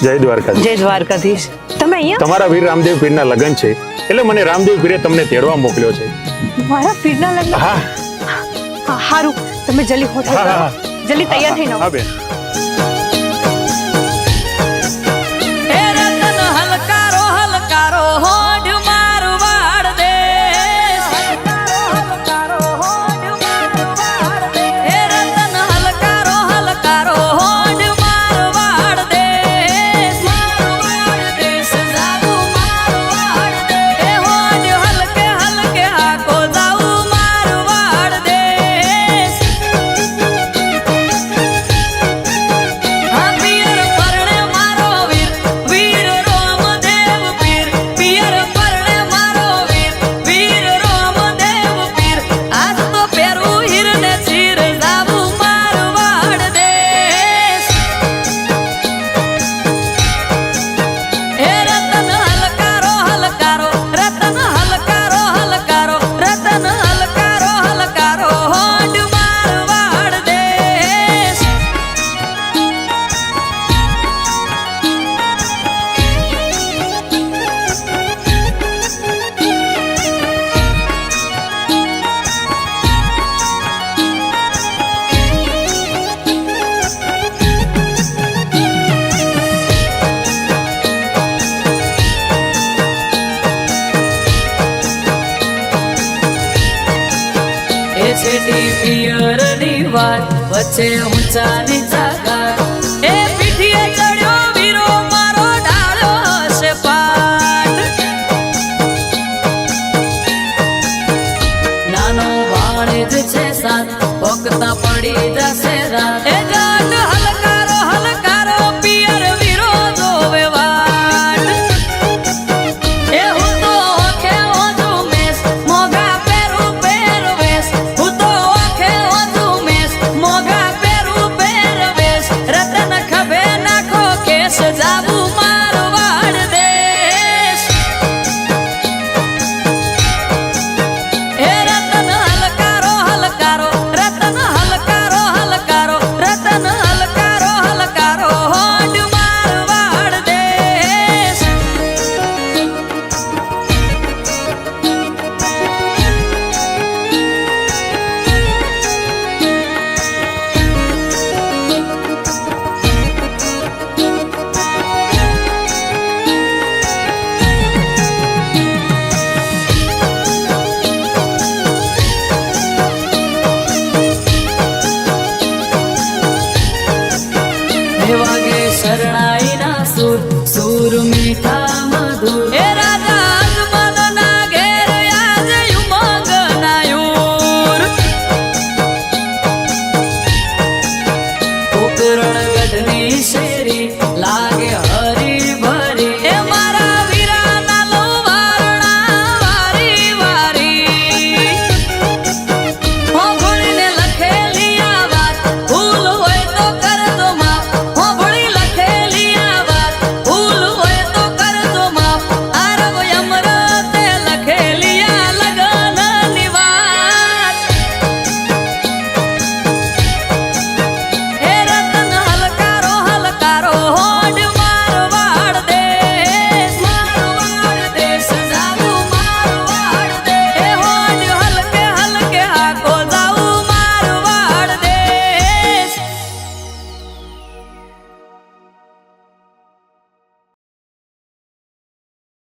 જય દ્વારકાધીશ. જય દ્વારકાધીશ. તમે અહીંયા? તમારા વીર રામદેવ પીરના લગ્ન છે એટલે મને રામદેવ પીરે તમને તેડવા મોકલ્યો છે. મારા પીરના લગ્ન? હા. હારું, તમે જલ્દી હોટલ હા, જાઓ. હા. જલ્દી તૈયાર થઈને આવો. હા બેન. છેટી પિયરની વાત વચ્ચે ઊંચા નીચા